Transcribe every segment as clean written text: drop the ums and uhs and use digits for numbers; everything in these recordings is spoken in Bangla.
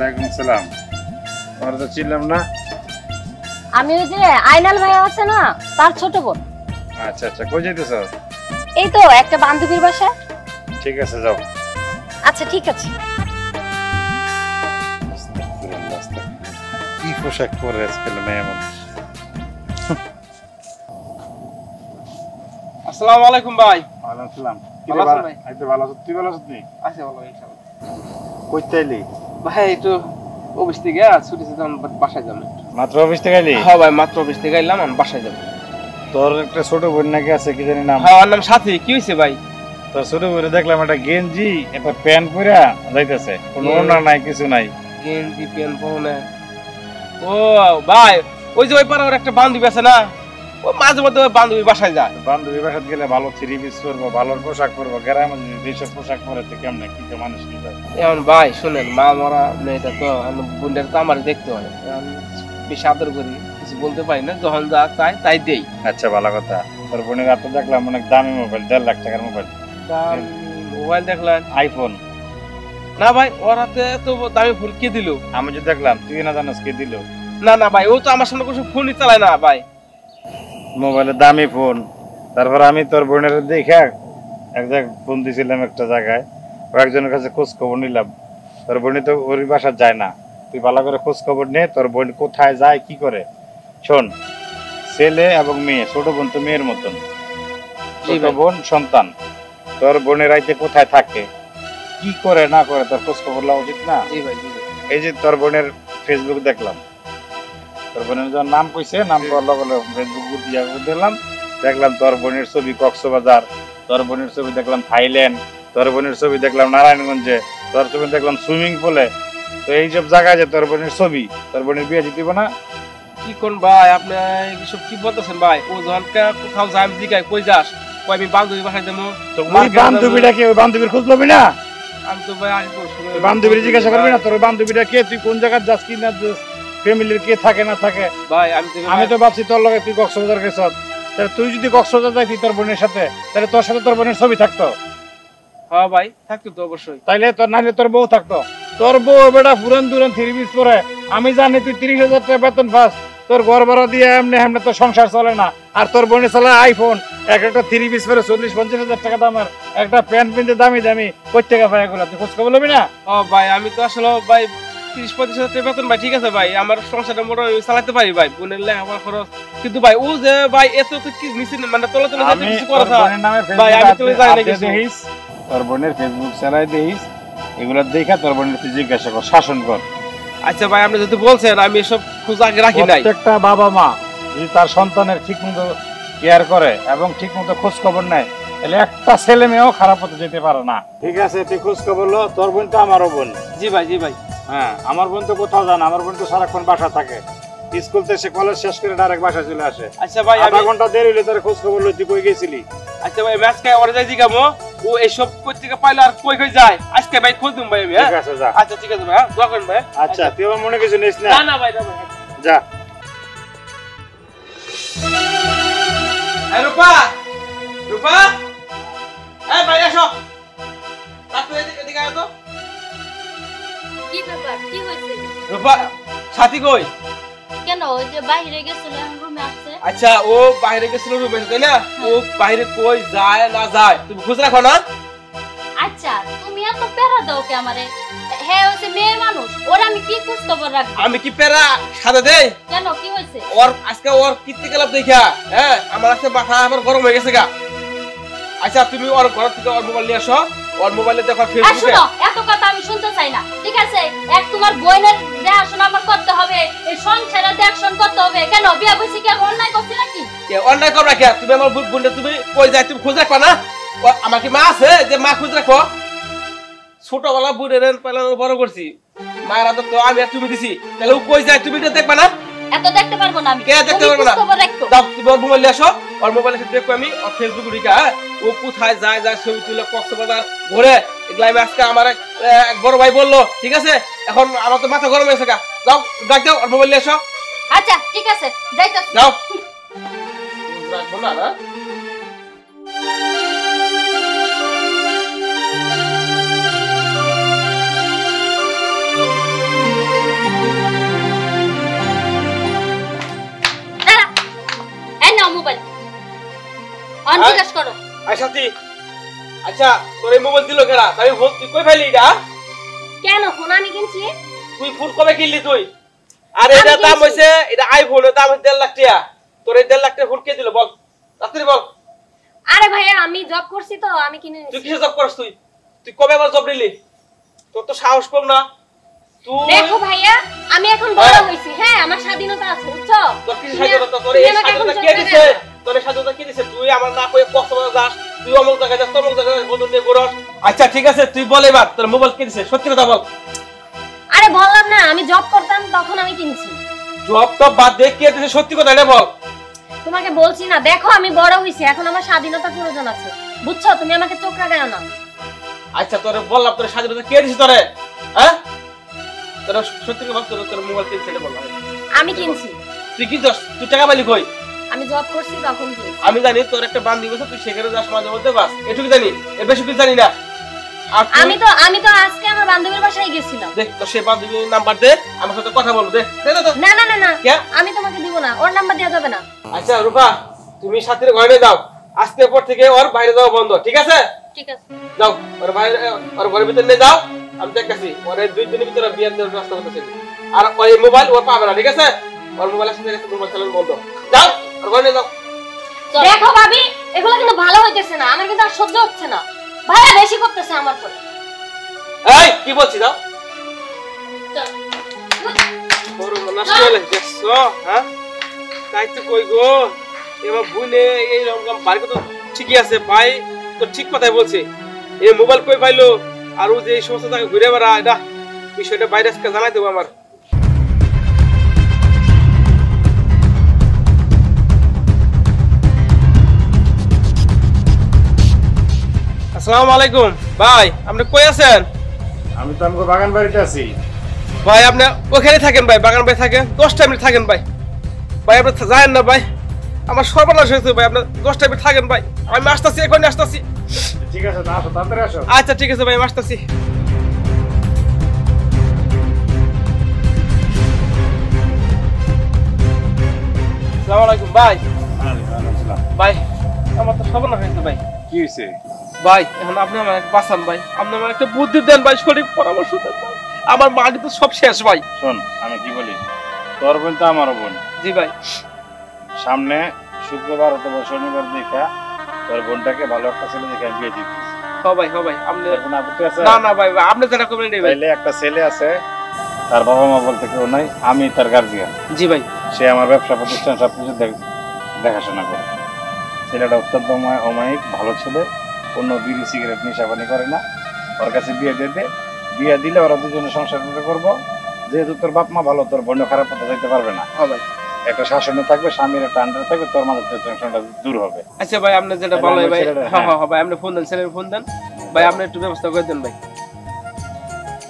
ওয়ালাইকুম সালাম। তোমরা তো চিনলাম না। আমি ওই যে আইনাল ভাই আছে না, তার ছোট বোন। আচ্ছা আচ্ছা, কই যাইতেছ? এই তো একটা বান্ধবীর বাসায়। ঠিক আছে, যাও। আচ্ছা ঠিক আছে। কি পোশাক পরে আজকাল মেয়ে মানুষ। আসসালামু আলাইকুম ভাই। ওয়ালাইকুম সালাম। ভালো আছেন ভাই? এই তো ভালো আছি, তুই ভালো আছিস নি? আছি ভালো ইনশাআল্লাহ। কইতে আইলি? ভাই একটু অফিস থেকে ছুটি ছিল, বাসায় যাবো। মাত্র অফিস থেকে আইলি? হ্যাঁ ভাই, মাত্র অফিস থেকে এলাম, আমি বাসায় যাবো। তোর একটা ছোট বোন নাকি আছে, কি জানি নাম? হ্যাঁ, ওর নাম সাথী। কি হয়েছে ভাই? তোর ছোট বোনে দেখলাম একটা গেঞ্জি একটা প্যান্ট পরে যাইতেছে, কোনো ওড়না নাই, কিছু নাই। গেঞ্জি প্যান্ট পরে? ও ভাই, ওই যে ওই পাড়ার একটা বান্ধবী আছে না, ও মাঝে মধ্যে ওই বান্ধবী বাসায় যায়। বান্ধবী বাসায় গেলে ভালো থ্রি পিস পরবো, ভালো পোশাক পরবো, গ্রামে যেসব পোশাক পরে তো কেমনে কি যে মানুষ কি করে। এখন ভাই শুনেন, মা মরা মেয়েটা তো, বোনটার তো আমার দেখতে হয়, বেশি আদর করি, কিছু বলতে পারি না, যখন যা চাই তাই দেই। আচ্ছা, ভালো কথা। তোর বোনের হাতে দেখলাম অনেক দামি মোবাইল, 1.5 লাখ টাকার মোবাইল। মোবাইল দেখলেন? আইফোন। না ভাই, ওর হাতে তো দামি ফোন কে দিল? আমি যে দেখলাম, তুই না জানিস কে দিল? না না ভাই, ও তো আমার সামনে কোনো ফোনই চালায় না ভাই। মোবাইলে দামি ফোন। তারপর আমি তোর বোনের দেখে এক জায়গায় ফোন দিয়েছিলাম একটা জায়গায়, ও একজনের কাছে খোঁজ খবর নিলাম। তোর বোনই তো ওর বাসা যায় না, তুই ভালো করে খোঁজ খবর নে, তোর বোন কোথায় যায় কি করে। শোন, ছেলে এবং মেয়ে, ছোট বোন তো মেয়ের মতন, ছোট বোন সন্তান। তোর বোনের রাইতে কোথায় থাকে, কি করে না করে, তোর খোঁজ খবর নেওয়া উচিত না? জি ভাই, জি ভাই। এই যে তোর বোনের ফেসবুক দেখলাম, তোর বোনের যখন নাম কইছে, নাম করার লগে লগে ফেসবুক দিয়া দিলাম, দেখলাম তোর বোনের ছবি কক্সবাজার, তোর বোনের ছবি দেখলাম থাইল্যান্ড, তোর বোনের ছবি দেখলাম নারায়ণগঞ্জে, তোর ছবি দেখলাম সুইমিং পুলে। তো এইসব জায়গায় যে তোর বোনের ছবি, তোর বোনের বিয়ে দিতে না? কি কোন ভাই, আপনি এসব কি বলতেছেন ভাই? ও যখন কোথাও যায়, আমি জিজ্ঞাসা কই যাস, কই আমি বান্ধবী বাসায় যাবো। তো ওই বান্ধবীটা কি, ওই বান্ধবীর খোঁজ লবি না? আমি তো ভাই আগে বান্ধবীর জিজ্ঞাসা করবি না তোর বান্ধবীটা কে, তুই কোন জায়গায় যাস কি না যাস, ফ্যামিলির কে থাকে না থাকে? ভাই আমি তো ভাবছি তোর লগে তুই কক্সবাজার গেছ, তাহলে তুই যদি কক্সবাজার যাইতি তোর বোনের সাথে, তাহলে তোর সাথে তোর বোনের ছবি থাকতো। হ্যাঁ ভাই, থাকতো তো অবশ্যই। তাইলে তোর নাইলে তোর বউ থাকতো। তোর বউ বেটা পুরান দুরান থ্রি পিস পরে, আমি জানি তুই 30,000 টাকা বেতন পাস, তোর ঘর ভাড়া দিয়ে এমনি এমনি তোর সংসার চলে না। আর তোর বোনে চলে আইফোন, একটা থ্রি পিস পরে 40-50,000 টাকা দামের একটা প্যান্ট পিনতে দামি দামি, কই টাকা পায় এগুলো, তুই খোঁজ খবর লবি না? ও ভাই, আমি তো আসলে ভাই 30-35,000 টাকা বেতন ভাই, ঠিক আছে ভাই, আমার সংসারটা মোটামুটি চালাতে পারি ভাই, বোনের লেখাপড়া খরচ। কিন্তু ভাই ও যে ভাই এত তো কি নিচে মানে তলে তলে যেতে কিছু করে না ভাই, আমি তো জানি না কিছু। তোর বোনের ফেসবুক চালাই দেখিস, এগুলো দেখা তোর বোনের তুই জিজ্ঞাসা কর, শাসন কর। আচ্ছা ভাই, আপনি যদি বলছেন, আমি এসব খোঁজ আগে রাখি নাই। প্রত্যেকটা বাবা মা যদি তার সন্তানের ঠিক মতো কেয়ার করে এবং ঠিক মতো খোঁজ খবর নেয়, তাহলে একটা ছেলে মেয়েও খারাপ হতে যেতে পারে না। ঠিক আছে, তুই খোঁজ খবর লো, তোর বোন তো আমারও বোন। জি ভাই, জি ভাই। হ্যাঁ, আমার বোন তো কোথাও যায় না, আমার বোন তো সারাক্ষণ বাসা থাকে, স্কুল থেকে কলেজ শেষ করে ডাইরেক্ট বাসা চলে আসে। আচ্ছা ভাই, আধা ঘন্টা দেরি হলে তোর খোঁজ খবর লই, তুই কই গেছিলি? আচ্ছা ভাই, ম্যাচ খাই ওরে যাই জিগামো, ও এইসব পত্রিকা পাইলে আর কই কই যায়, আজকে ভাই খোঁজ দিম ভাই আমি। ঠিক আছে, যা। আচ্ছা ঠিক আছে ভাই, দোয়া করেন ভাই। আচ্ছা, তুই আমার মনে কিছু নিস না। না না ভাই, না ভাই, যা। এই রূপা, রূপা, এই ভাই এসো, তাতে এদিকে আয় তো। কি ব্যাপার, কি হয়েছে? রূপা, সাথী কই? কেন, ওই যে বাইরে গেছিল, রুমে আসছে। আচ্ছা, ও বাইরে গেছিল রুমে, তাই না? ও বাইরে কই যায় না যায় তুমি খোঁজ রাখো না? আচ্ছা, তুমি এত প্যারা দাও কে আমারে? হ্যাঁ, ওই মেয়ে মানুষ, ওরা আমি কি খোঁজ খবর রাখবো? আমি কি প্যারা সাদা দেই? কেন, কি হয়েছে? ওর আজকে ওর কীর্তি গেলাম দেখা, হ্যাঁ, আমার আজকে মাথা আমার গরম হয়ে গেছে গা। আচ্ছা, তুমি ওর ঘর থেকে ওর মোবাইল নিয়ে আসো, ওর মোবাইলে দেখো ফেসবুকে। শোনো, এত কথা আমি শুনতে চাই না, ঠিক আছে? এক তোমার বোনের দেখাশোনা আমার করতে হবে, এই সংসারের দেখাশোনা করতে হবে। কেন, বিয়া বসে কি অন্যায় করছি নাকি? অন্যায় করবা কে? তুমি আমার বোনটা তুমি কই যায়, তুমি খোঁজ রাখবা না? আমার কি মা আছে যে মা খোঁজ রাখো? ছোটবেলা বুড়ের পালানো বড় করছি, মায়ের আদর তো আমি আর তুমি দিছি, তাহলে ও কই যায় তুমি এটা দেখবা না? এত দেখতে পারবো না আমি। কে দেখতে পারবো না? খবর রাখো। দাও, তুমি ওর মোবাইল আসো, ওর মোবাইলে দেখো আমি ওর ফেসবুক ঢুকা, ও কোথায় যায় যায় ছবি তুলে কক্সবাজার ঘুরে, এগুলা আমি আজকে আমার এক বড় ভাই বললো, ঠিক আছে? এখন আমার তো মাথা গরম হয়েছে গা, যাও ডাক দাও, ওর মোবাইল আসো। আচ্ছা ঠিক আছে, যাইতাছি। যাও। রাখবো না না? অন জিজ্ঞেস করো। আই সাথী, আচ্ছা তোর এই মোবাইল দিল কেডা? আমি ফোন তুই কই পাইলি এটা? কেন ফোন আমি কিনছি? তুই ফোন কবে কিনলি তুই? আর এটা দাম হইছে, এটা আইফোনের দাম 1.5 লাখ টাকা। তোর এই 1.5 লাখ টাকা ফোন কে দিল বল? তাড়াতাড়ি বল। আরে ভাইয়া আমি জব করছি তো আমি কিনে নিছি। তুই কিসে জব করছ তুই? তুই কবে আবার জব নিলি? তোর তো সাহস কম না। তুই দেখো ভাইয়া আমি এখন বড় হইছি, হ্যাঁ আমার স্বাধীনতা আছে বুঝছো? তোর কিসে স্বাধীনতা? তোর এই স্বাধীনতা কে দিছে? তোর এই স্বাধীনতা কে দিছে? তুই আমার না কই কক্সবাজার যাস, তুই অমুক জায়গায় যাস, তমুক জায়গায় বন্ধু নিয়ে ঘুরস। আচ্ছা ঠিক আছে তুই বল এবার তোর মোবাইল কে দিছে? সত্যি কথা বল। আরে বললাম না আমি জব করতাম তখন আমি কিনছি। জব তো বাদ দে, কে দিছে সত্যি কথা এটা বল। তোমাকে বলছি না, দেখো আমি বড় হইছি এখন আমার স্বাধীনতা প্রয়োজন আছে বুঝছো? তুমি আমাকে চোখ রাগায়ো না। আচ্ছা তোরে বললাম তোর স্বাধীনতা কে দিছে তোরে? হ্যাঁ তোর সত্যি কথা বল, তোর মোবাইল কে দিছে এটা বল। আমি কিনছি। তুই কি দোস? তুই টাকা পাইলি কই? আমি জব করছি তখন কিনছি। আমি জানি তোর একটা বান্ধবী আছে, তুই সেখানে যাস মাঝে মধ্যে বাস, এটুকু জানি, এর বেশি কিছু জানি না। আর আমি তো আজকে আমার বান্ধবীর বাসায় গেছিলাম। দেখ তো সে বান্ধবীর নাম্বার দে, আমার সাথে কথা বলবো। দে দে দে। না না না না কে? আমি তোমাকে দিব না, ওর নাম্বার দেওয়া যাবে না। আচ্ছা রূপা তুমি সাথীর ঘরে যাও, আজকের পর থেকে ওর বাইরে যাওয়া বন্ধ, ঠিক আছে? ঠিক আছে যাও ওর বাইরে, ওর ঘরের ভিতরে নিয়ে যাও। আমি দেখতেছি ওর এই 2 দিনের ভিতরে বিয়ের জন্য ব্যবস্থা করতেছি। আর ওই মোবাইল ওর পাবে না, ঠিক আছে? ওর মোবাইলের সাথে মোবাইল চালানো বন্ধ। যাও ওর ঘরে নিয়ে যাও। দেখো ভাবি এগুলো কিন্তু ভালো হইতেছে না, আমার কিন্তু আর সহ্য হচ্ছে না। ভাইয়া বেশি করতেছে আমার পরে। এই কি বলছিস? যাও চল। বড় নষ্ট হলে দেখছো? হ্যাঁ তাই তো কই গো, এবার বুনে এই রকম বাড়ি তো ঠিকই আছে ভাই, তো ঠিক কথাই বলছে। এই মোবাইল কই পাইলো আর ও যে এই সমস্ত জায়গায় ঘুরে বেড়া, এটা বিষয়টা বাইরে আজকে জানাই দেবো আমার। আসসালামু আলাইকুম ভাই, আপনি কই আছেন? আমি তো আমাকে বাগান বাড়িতে আছি। ভাই আপনি ওখানে থাকেন ভাই, বাগান ভাই থাকেন, 10টা মিনিট থাকেন ভাই। ভাই আপনি যায়েন না ভাই, আমার সর্বনাশ হয়েছে ভাই, আপনি 10টা মিনিট থাকেন ভাই, আমি আসতেছি, এখনই আসতেছি। ঠিক আছে না, আসো তাড়াতাড়ি আসো। আচ্ছা ঠিক আছে ভাই, আমি আসতেছি। আসসালামু আলাইকুম ভাই। ভাই আমার তো সর্বনাশ হয়েছে ভাই। কি হয়েছে? ভাই এখন আপনি আমার বাঁচান ভাই, আপনি আমার একটা বুদ্ধি দেন ভাই, সঠিক পরামর্শ দেন ভাই। আমার মা কিন্তু সব শেষ ভাই। শোন আমি কি বলি, তোর বোন তো আমারও বোন। জি ভাই। সামনে শুক্রবার অথবা শনিবার দেখা তোর বোনটাকে ভালো একটা ছেলে দেখে আমি বিয়ে দিচ্ছি। হ্যাঁ ভাই, হ্যাঁ ভাই, আপনি তোর কোনো আপত্তি আছে? না না ভাই, আপনি যেটা করবেন ভাই। তাইলে একটা ছেলে আছে, তার বাবা মা বলতে কেউ নাই, আমি তার গার্জিয়ান। জি ভাই। সে আমার ব্যবসা প্রতিষ্ঠান সবকিছু দেখাশোনা করে। ছেলেটা অত্যন্ত অমায়িক, ভালো ছেলে, কোনো বিড়ি সিগারেট নেশাপানি করে না। ওর কাছে বিয়ে দিয়ে বিয়ে দিলে ওরা দুজনে সংসার করবো। যেহেতু তোর বাপ মা ভালো, তোর বোনও খারাপ পথে যেতে পারবে না। হ্যাঁ ভাই। একটা শাসনে থাকবে, স্বামীর একটা আন্ডারে থাকবে, তোর মাঝে টেনশনটা দূর হবে। আচ্ছা ভাই আপনি যেটা তাহলে ভালো আমার ভাই। ছেলেটা- হ্যাঁ হ্যাঁ ভাই, আপনি ফোন দেন, ছেলের ফোন দেন ভাই, আপনি একটু ব্যবস্থা করে দেন ভাই।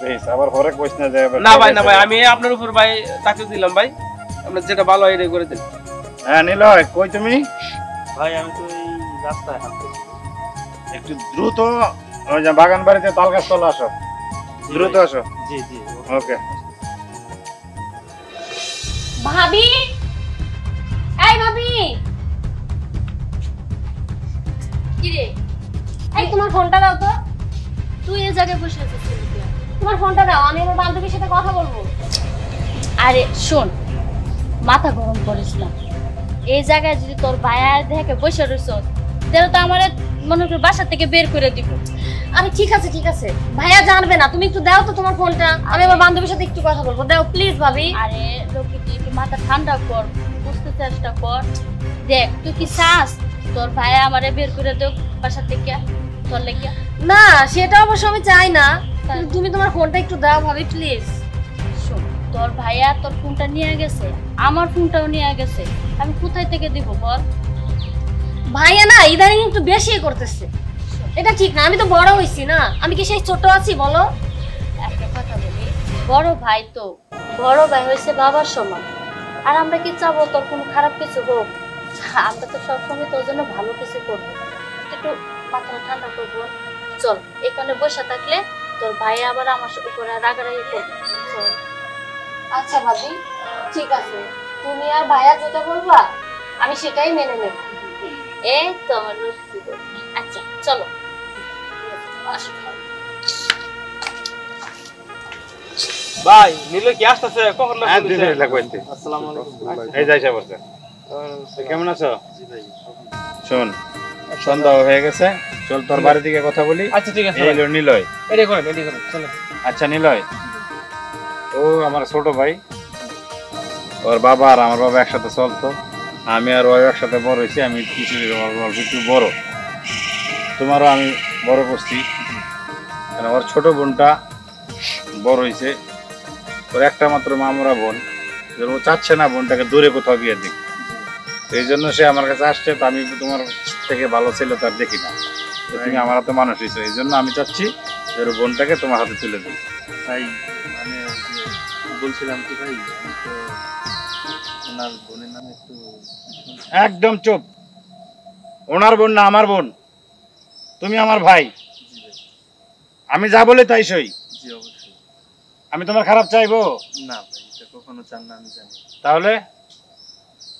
বেশ, আবার পরে কইস না যে না ভাই, না ভাই, আমি আপনার উপর ভাই চাকরি দিলাম ভাই, আপনি যেটা ভালো হয় এটাই করে দেন। হ্যাঁ নিলয়, কই তুমি? ভাই আমি তো এই রাস্তায় হাঁটতেছি। একটু দ্রুত ওই যে বাগান বাড়িতে তাল গাছ তলা আসো, দ্রুত আসো। জি জি ওকে। ভাবি এই ভাবি, কি রে? এই তোমার ফোনটা দাও তো। তুই এই জায়গায় বসে আছিস কেন? তোমার ফোনটা দাও, আমি আমার বান্ধবীর সাথে কথা বলবো। আরে শোন, মাথা গরম করিস না। এই জায়গায় যদি তোর ভাইয়া দেখে বসে রইছ, তাহলে তো আমার মনে করি বাসা থেকে বের করে দিব। আরে ঠিক আছে ঠিক আছে, ভাইয়া জানবে না, তুমি একটু দাও তো তোমার ফোনটা, আমি আমার বান্ধবীর সাথে একটু কথা বলবো। দাও প্লিজ ভাবি। আরে লোকে তুই একটু মাথা ঠান্ডা কর, বুঝতে চেষ্টা কর। দেখ তুই কি চাস তোর ভাইয়া আমারে বের করে দেখ বাসা থেকে তোর লেগে? না সেটা অবশ্য আমি চাই না, তুমি তোমার ফোনটা একটু দাও ভাবি প্লিজ। শোন, তোর ভাইয়া তোর ফোনটা নিয়ে গেছে, আমার ফোনটাও নিয়ে গেছে, আমি কোথায় থেকে দিব বল? ভাইয়া না ইদানিং একটু বেশি করতেছে, এটা ঠিক না। আমি তো বড় হইছি না, আমি কি সেই ছোট আছি বলো? একটা কথা বলি, বড় ভাই তো বড় ভাই হয়েছে বাবার সমান, আর আমরা কি চাবো তোর কোনো খারাপ কিছু হোক? আমরা তো সবসময় তোর জন্য ভালো কিছু করবো, একটু মাথা ঠান্ডা করবো। চল এখানে বসে থাকলে তোর ভাই আবার আমার উপরে রাগারাগি করবে। চল। আচ্ছা ভাবি ঠিক আছে, তুমি আর ভাইয়া যেটা বলবা আমি সেটাই মেনে নেব। এই তো আমার লক্ষ্মী বউ। আচ্ছা চলো আসো। ভাই নীল কি আসতেছে কখন না হ্যাঁ দিদি লাগবে আসসালামু আলাইকুম। এই যাইছে বলছে কেমন আছো জি ভাই। শোন সন্ধ্যা হয়ে গেছে চল তোর বাড়ি থেকে কথা বলি আচ্ছা ঠিক আছে এই লো নিলয় এডি করেন চলো আচ্ছা নিলয় ও আমার ছোট ভাই ওর বাবা আর আমার বাবা একসাথে চলতো আমি আর ও একসাথে বড় হয়েছি আমি কিছু অল্প একটু বড় তোমারও আমি বড় করছি কারণ ওর ছোট বোনটা বড় হয়েছে ওর একটা মাত্র মামরা বোন ও চাচ্ছে না বোনটাকে দূরে কোথাও বিয়ে দিক এই জন্য সে আমার কাছে আসছে তো আমি তোমার থেকে ভালো ছেলে তার দেখি না তো তুমি আমার হাতে মানুষ হয়েছো এই জন্য আমি চাচ্ছি যে ওর বোনটাকে তোমার হাতে তুলে দিই ভাই মানে বলছিলাম কি ভাই আমি তো ওনার বোনের নামে একটু একদম চুপ ওনার বোন না আমার বোন তুমি আমার ভাই জি ভাই। আমি যা বলি তাই সই জি অবশ্যই। আমি তোমার খারাপ চাইবো না ভাই এটা কখনো চান না আমি জানি। তাহলে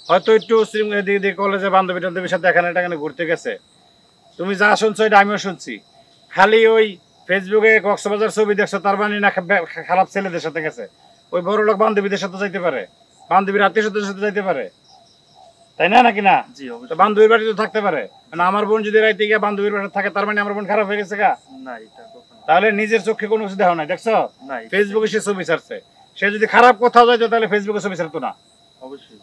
হয়তো একটু এদিকে কলেজে বান্ধবী টান্ধবীর সাথে এখানে টাখানে ঘুরতে গেছে তুমি যা শুনছো এটা আমিও শুনছি খালি ওই ফেসবুকে কক্সবাজার ছবি দেখছো তার মানে না খারাপ ছেলেদের সাথে গেছে ওই বড় লোক বান্ধবীদের সাথে যাইতে পারে বান্ধবীর আত্মীয় স্বজনের সাথে যাইতে পারে তাই না নাকি না জি তো অবশ্যই। বান্ধবীর বাড়ি তো থাকতে পারে মানে আমার বোন যদি রাইতে গিয়ে বান্ধবীর বাড়ি থাকে তার মানে আমার বোন খারাপ হয়ে গেছে গা না এটা কখনো তাহলে নিজের চোখে কোনো কিছু দেখো নাই দেখছো না এটা- ফেসবুকে সে ছবি ছাড়ছে সে যদি খারাপ কোথাও যাইতো তাহলে ফেসবুকে ছবি ছাড়তো না অবশ্যই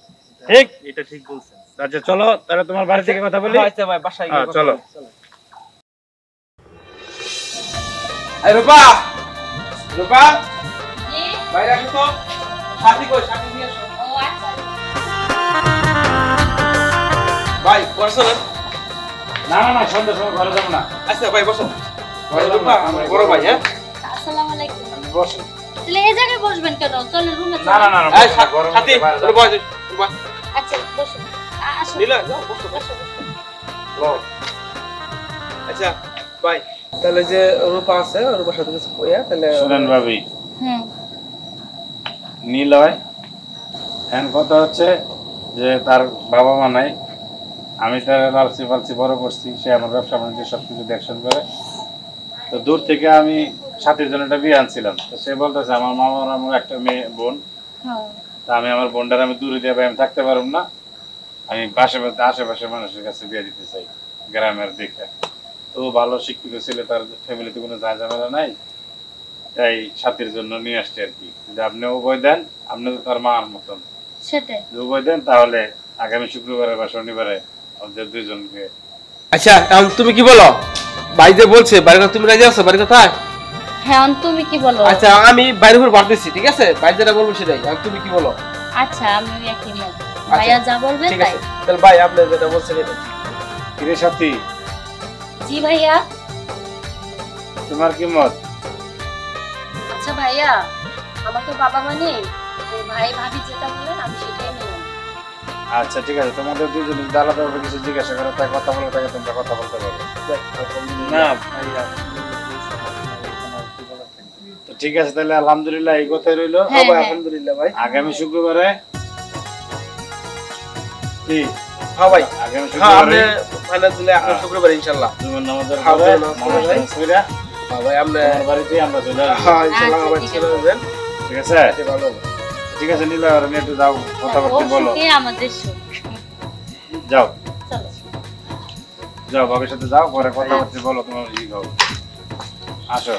ঠিক? এটা ঠিক বলছেন। আচ্ছা চলো তাহলে তোমার বাড়ি থেকে কথা বলি আচ্ছা ভাই বাসায় গিয়ে হ্যাঁ, কথা চলো। বলি, এই রূপা রূপা জি বাইরে আসো তো সাথী কই সাথী নিয়ে আসো ও আচ্ছা ভাই বসো না না না না সন্ধ্যার সময় ঘরে যাবো না আচ্ছা ভাই বসো ঘরে যাবো রূপা না, আমার বড় ভাই হ্যাঁ আসসালামু আলাইকুম। বসো তাহলে এই জায়গায় বসবেন কেন? চলো রুমে না না না এই গরম সাথী হতে পারে না। তোর বয় রূপা আচ্ছা বসো আসো নীলা যাও বসো বসো বসো। আচ্ছা ভাই তাহলে যে রূপা আছে রূপার সাথে কিছু কইয়া তাহলে শুনেন ভাবি হুম নিলয় এখন কথা হচ্ছে যে তার বাবা মা নাই আমি তার লালচি ফালচি বড় করছি সে আমার ব্যবসা বাণিজ্য সবকিছু দেখশন করে তো দূর থেকে আমি সাথীর জন্য একটা বিয়ে আনছিলাম তো সে বলতেছে আমার মামার আমার একটা মেয়ে বোন হ্যাঁ তা আমি আমার বোনটার আমি দূরে দিয়ে আমি থাকতে পারব না আমি আশেপাশে মানুষের কাছে বিয়ে দিতে চাই গ্রামের দিকে তো ভালো শিক্ষিত ছেলে তার ফ্যামিলিতে কোনো ঝামেলা নাই তাই সাথীর জন্য নিয়ে আসছে আর কি যদি আপনি উভয় দেন আপনি তো তার মার মতন সেটাই যদি উভয় দেন তাহলে আগামী শুক্রবারে বা শনিবারে আমাদের দুইজনকে আচ্ছা এখন তুমি কি বলো ভাই যে বলছে বাড়ি কথা তুমি রাজি আছো বাড়ি কথায় হ্যাঁ তুমি কি বলো? আচ্ছা আমি বাইরে উপর বাড়তেছি ঠিক আছে ভাই যেটা বলবো সেটাই এখন তুমি কি বলো আচ্ছা আমি একই মত ভাইয়া যা বলবে ঠিক তাই। আছে তাহলে ভাই আপনি যেটা বলছেন এটা কিরে সাথী জি ভাইয়া। তোমার কি মত আচ্ছা ভাইয়া আমার তো বাবা মা নেই তো ভাই ভাবি যেটা বলেন আমি সেটাই মেনে নেব। আচ্ছা ঠিক আছে তোমাদের দুইজন যদি আলাদাভাবে কিছু জিজ্ঞাসা করো তাই কথা বলে থাকে তোমরা কথা বলতে পারো না ভাই আপনি বলছেন আপনার কি বলার থাকবে? তো ঠিক আছে তাহলে আলহামদুলিল্লাহ এই কথাই রইলো হ্যাঁ, ভাই হ্যাঁ। আলহামদুলিল্লাহ ভাই আগামী শুক্রবারে কি হ্যাঁ ভাই আগামী হ্যাঁ আপনি শুক্রবারে ফাইনাল দিলে আপনার হ্যাঁ। শুক্রবার ইনশাআল্লাহ জুমার নামাজের হ্যাঁ, পরে জুমার নামাজ পড়ে নামাজ কইরা হ্যাঁ ভাই আপনি তোমার বাড়িতে আমরা চলে আসবো হ্যাঁ ইনশাআল্লাহ আচ্ছা, আবার ঠিক চলে আছে। আসবেন ঠিক আছে এটা ভালো হবে। ঠিক আছে নীলা আর একটু যাও কথাবার্তা ওর বলো সুখে আমাদের সুখ। যাও চলো যাও বাবার সাথে যাও পরে কথাবার্তা বলো তোমার ই খাও আসো